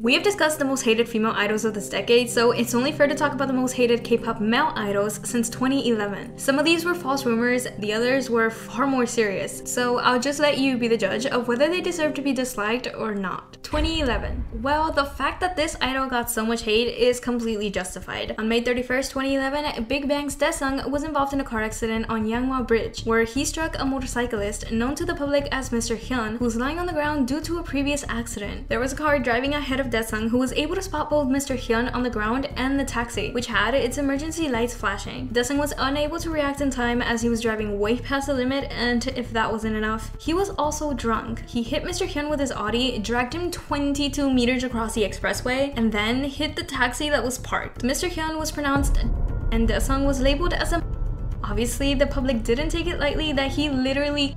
We have discussed the most hated female idols of this decade, so it's only fair to talk about the most hated K-pop male idols since 2011. Some of these were false rumors, the others were far more serious, so I'll just let you be the judge of whether they deserve to be disliked or not. 2011. Well, the fact that this idol got so much hate is completely justified. On May 31st, 2011, Big Bang's Daesung was involved in a car accident on Yanghwa Bridge, where he struck a motorcyclist known to the public as Mr. Hyun, who was lying on the ground due to a previous accident. There was a car driving ahead of Daesung who was able to spot both Mr. Hyun on the ground and the taxi, which had its emergency lights flashing. Daesung was unable to react in time as he was driving way past the limit, and if that wasn't enough, he was also drunk. He hit Mr. Hyun with his Audi, dragged him 22 meters across the expressway, and then hit the taxi that was parked. Mr. Hyun was pronounced and Daesung was labeled as a Obviously, the public didn't take it lightly that he literally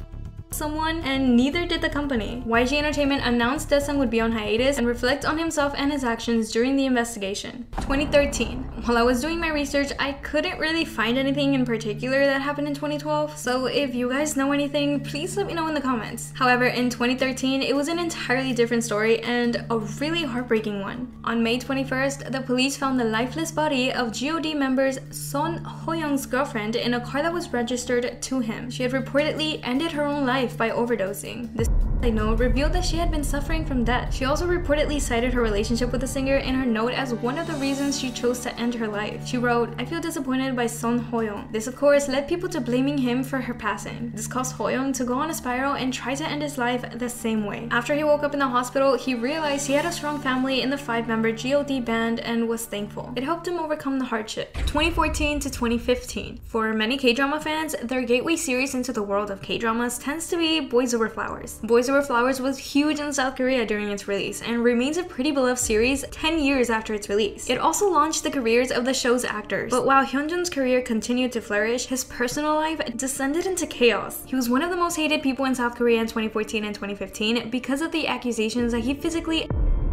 someone, and neither did the company. YG Entertainment announced Daesung would be on hiatus and reflect on himself and his actions during the investigation. 2013. While I was doing my research, I couldn't really find anything in particular that happened in 2012, so if you guys know anything, please let me know in the comments. However, in 2013, it was an entirely different story and a really heartbreaking one. On May 21st, the police found the lifeless body of GOD members Son Ho-young's girlfriend in a car that was registered to him. She had reportedly ended her own life by overdosing. This side note revealed that she had been suffering from death. She also reportedly cited her relationship with the singer in her note as one of the reasons she chose to end her life. She wrote, "I feel disappointed by Son Ho-young." This of course led people to blaming him for her passing. This caused Ho-young to go on a spiral and try to end his life the same way. After he woke up in the hospital, he realized he had a strong family in the 5-member GOD band and was thankful. It helped him overcome the hardship. 2014 to 2015. For many K-drama fans, their gateway series into the world of K-dramas tends to be Boys Over Flowers. Boys Over Flowers was huge in South Korea during its release and remains a pretty beloved series 10 years after its release. It also launched the careers of the show's actors, but while Hyunjun's career continued to flourish, his personal life descended into chaos. He was one of the most hated people in South Korea in 2014 and 2015 because of the accusations that he physically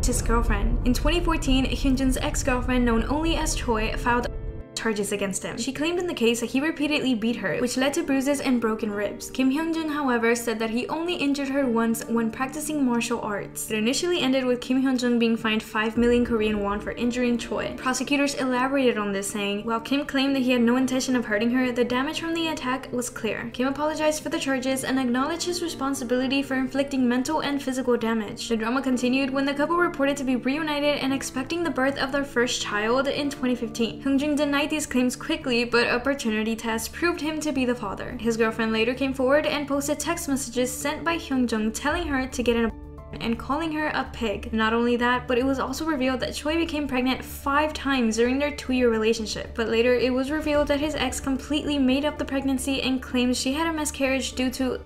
his girlfriend. In 2014, Hyunjun's ex-girlfriend, known only as Choi, filed charges against him. She claimed in the case that he repeatedly beat her, which led to bruises and broken ribs. Kim Hyunjun, however, said that he only injured her once when practicing martial arts. It initially ended with Kim Hyunjun being fined 5 million Korean won for injuring Choi. Prosecutors elaborated on this, saying, while Kim claimed that he had no intention of hurting her, the damage from the attack was clear. Kim apologized for the charges and acknowledged his responsibility for inflicting mental and physical damage. The drama continued when the couple reported to be reunited and expecting the birth of their first child in 2015. Hyunjun denied these claims quickly, but a paternity test proved him to be the father. His girlfriend later came forward and posted text messages sent by Hyunjung telling her to get an abortion and calling her a pig. Not only that, but it was also revealed that Choi became pregnant 5 times during their 2-year relationship. But later, it was revealed that his ex completely made up the pregnancy and claimed she had a miscarriage due to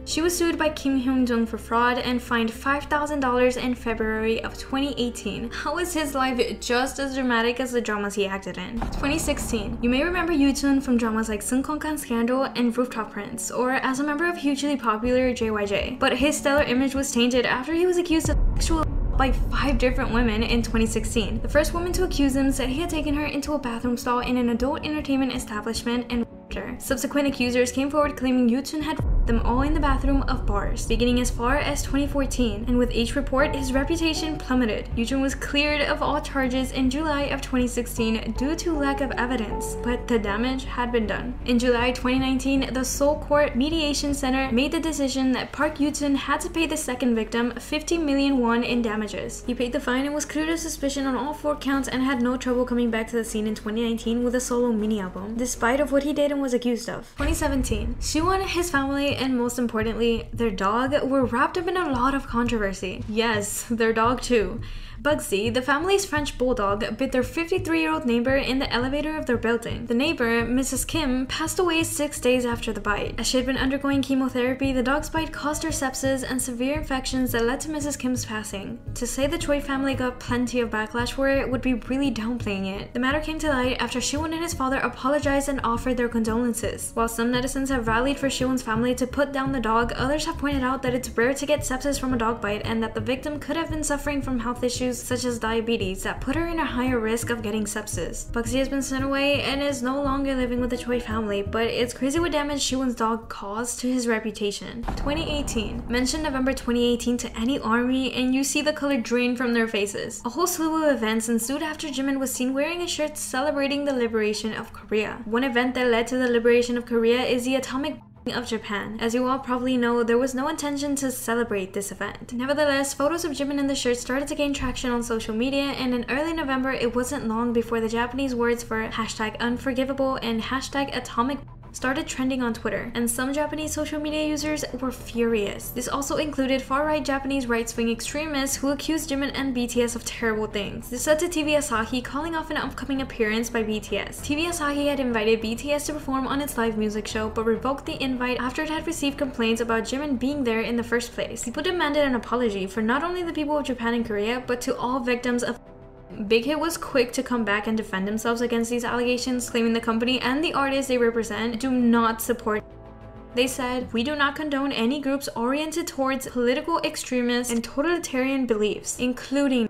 She was sued by Kim Hyung-jung for fraud and fined $5,000 in February of 2018. How is his life just as dramatic as the dramas he acted in? 2016. You may remember Yoo-jun from dramas like Seungkongkan Scandal and Rooftop Prince, or as a member of hugely popular JYJ. But his stellar image was tainted after he was accused of sexual by 5 different women in 2016. The first woman to accuse him said he had taken her into a bathroom stall in an adult entertainment establishment and raped her. Subsequent accusers came forward claiming Yoo-jun had them all in the bathroom of bars, beginning as far as 2014, and with each report, his reputation plummeted. Yoo-jun was cleared of all charges in July of 2016 due to lack of evidence, but the damage had been done. In July 2019, the Seoul Court Mediation Center made the decision that Park Yoo-jun had to pay the second victim 50 million won in damages. He paid the fine and was cleared of suspicion on all 4 counts and had no trouble coming back to the scene in 2019 with a solo mini-album, despite of what he did and was accused of. 2017. Siwon, his family, and most importantly, their dog were wrapped up in a lot of controversy. Yes, their dog too. Bugsy, the family's French bulldog, bit their 53-year-old neighbor in the elevator of their building. The neighbor, Mrs. Kim, passed away 6 days after the bite. As she had been undergoing chemotherapy, the dog's bite caused her sepsis and severe infections that led to Mrs. Kim's passing. To say the Choi family got plenty of backlash for it would be really downplaying it. The matter came to light after Siwon and his father apologized and offered their condolences. While some netizens have rallied for Siwon's family to put down the dog, others have pointed out that it's rare to get sepsis from a dog bite and that the victim could have been suffering from health issues issues such as diabetes that put her in a higher risk of getting sepsis. Bugsy has been sent away and is no longer living with the Choi family, but it's crazy what damage Siwon's dog caused to his reputation. 2018. Mention November 2018 to any army and you see the color drain from their faces. A whole slew of events ensued after Jimin was seen wearing a shirt celebrating the liberation of Korea. One event that led to the liberation of Korea is the atomic of Japan. As you all probably know, there was no intention to celebrate this event. Nevertheless, photos of Jimin in the shirt started to gain traction on social media, and in early November, it wasn't long before the Japanese words for #unforgivable and #atomic started trending on Twitter, and some Japanese social media users were furious. This also included far-right Japanese right-wing extremists who accused Jimin and BTS of terrible things. This led to TV Asahi calling off an upcoming appearance by BTS. TV Asahi had invited BTS to perform on its live music show, but revoked the invite after it had received complaints about Jimin being there in the first place. People demanded an apology for not only the people of Japan and Korea, but to all victims of Big Hit was quick to come back and defend themselves against these allegations, claiming the company and the artists they represent do not support. They said, "We do not condone any groups oriented towards political extremist and totalitarian beliefs, including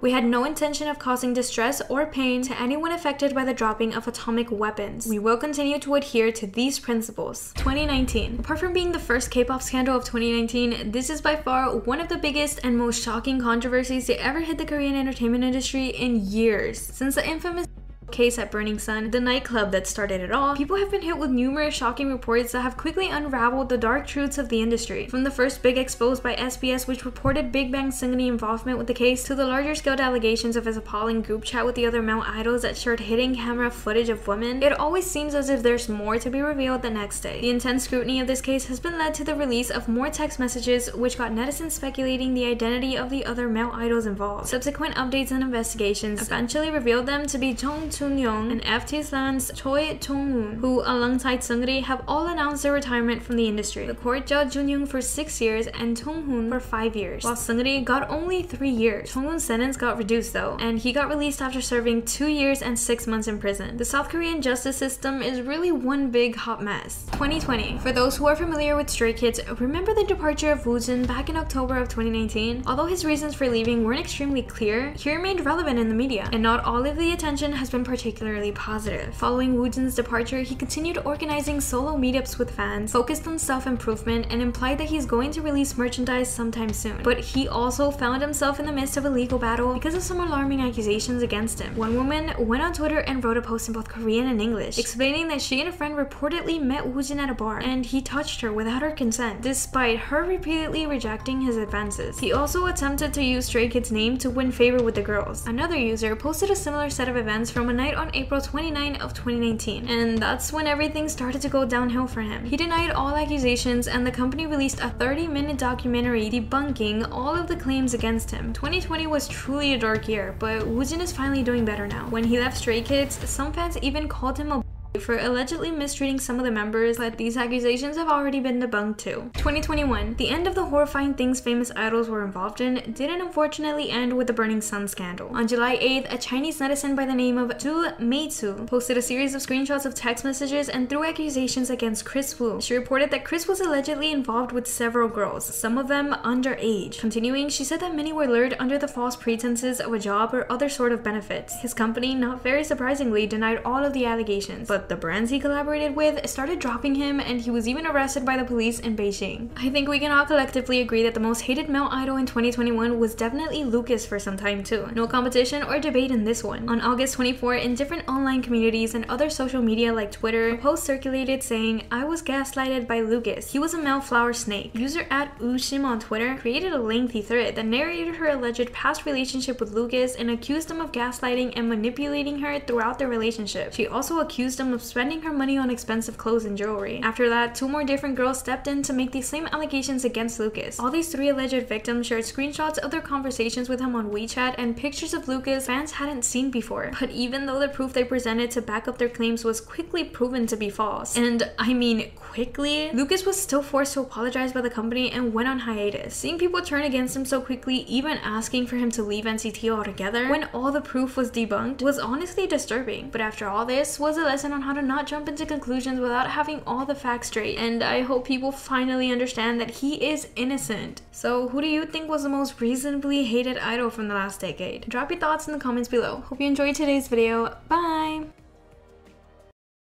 we had no intention of causing distress or pain to anyone affected by the dropping of atomic weapons. We will continue to adhere to these principles." 2019. Apart from being the first K-pop scandal of 2019, this is by far one of the biggest and most shocking controversies that ever hit the Korean entertainment industry in years. Since the infamous case at Burning Sun, the nightclub that started it all, people have been hit with numerous shocking reports that have quickly unraveled the dark truths of the industry. From the first big expose by SBS, which reported Big Bang Seungri involvement with the case, to the larger scaled allegations of his appalling group chat with the other male idols that shared hidden camera footage of women, it always seems as if there's more to be revealed the next day. The intense scrutiny of this case has been led to the release of more text messages, which got netizens speculating the identity of the other male idols involved. Subsequent updates and investigations eventually revealed them to be Jung Chun-young and FT-san's Choi Jong-un, who, alongside Seungri, have all announced their retirement from the industry. The court judged Jun-young for 6 years and Jong-un for 5 years, while Seungri got only 3 years. Jong-un's sentence got reduced though, and he got released after serving 2 years and 6 months in prison. The South Korean justice system is really one big hot mess. 2020. For those who are familiar with Stray Kids, remember the departure of Woojin back in October of 2019? Although his reasons for leaving weren't extremely clear, he remained relevant in the media, and not all of the attention has been particularly positive. Following Woojin's departure, he continued organizing solo meetups with fans, focused on self-improvement, and implied that he's going to release merchandise sometime soon. But he also found himself in the midst of a legal battle because of some alarming accusations against him. One woman went on Twitter and wrote a post in both Korean and English, explaining that she and a friend reportedly met Woojin at a bar, and he touched her without her consent, despite her repeatedly rejecting his advances. He also attempted to use Stray Kids' name to win favor with the girls. Another user posted a similar set of events from a night on April 29 of 2019, and that's when everything started to go downhill for him. He denied all accusations, and the company released a 30-minute documentary debunking all of the claims against him. 2020 was truly a dark year, but Woojin is finally doing better now. When he left Stray Kids, some fans even called him a for allegedly mistreating some of the members, but these accusations have already been debunked too. 2021. The end of the horrifying things famous idols were involved in didn't unfortunately end with the Burning Sun scandal. On July 8th, a Chinese netizen by the name of Zhu Meitsu posted a series of screenshots of text messages and threw accusations against Chris Wu. She reported that Chris was allegedly involved with several girls, some of them underage. Continuing, she said that many were lured under the false pretenses of a job or other sort of benefits. His company, not very surprisingly, denied all of the allegations, but the brands he collaborated with started dropping him, and he was even arrested by the police in Beijing. I think we can all collectively agree that the most hated male idol in 2021 was definitely Lucas for some time too. No competition or debate in this one. On August 24, in different online communities and other social media like Twitter, a post circulated saying, "I was gaslighted by Lucas. He was a male flower snake." User @Ushim on Twitter created a lengthy thread that narrated her alleged past relationship with Lucas and accused him of gaslighting and manipulating her throughout their relationship. She also accused him of spending her money on expensive clothes and jewelry. After that, 2 more different girls stepped in to make the same allegations against Lucas. All these 3 alleged victims shared screenshots of their conversations with him on WeChat and pictures of Lucas fans hadn't seen before. But even though the proof they presented to back up their claims was quickly proven to be false, and I mean quickly, Lucas was still forced to apologize by the company and went on hiatus. Seeing people turn against him so quickly, even asking for him to leave NCT altogether when all the proof was debunked, was honestly disturbing. But after all this was a lesson on how to not jump into conclusions without having all the facts straight, and I hope people finally understand that he is innocent. So who do you think was the most reasonably hated idol from the last decade? Drop your thoughts in the comments below. Hope you enjoyed today's video. Bye!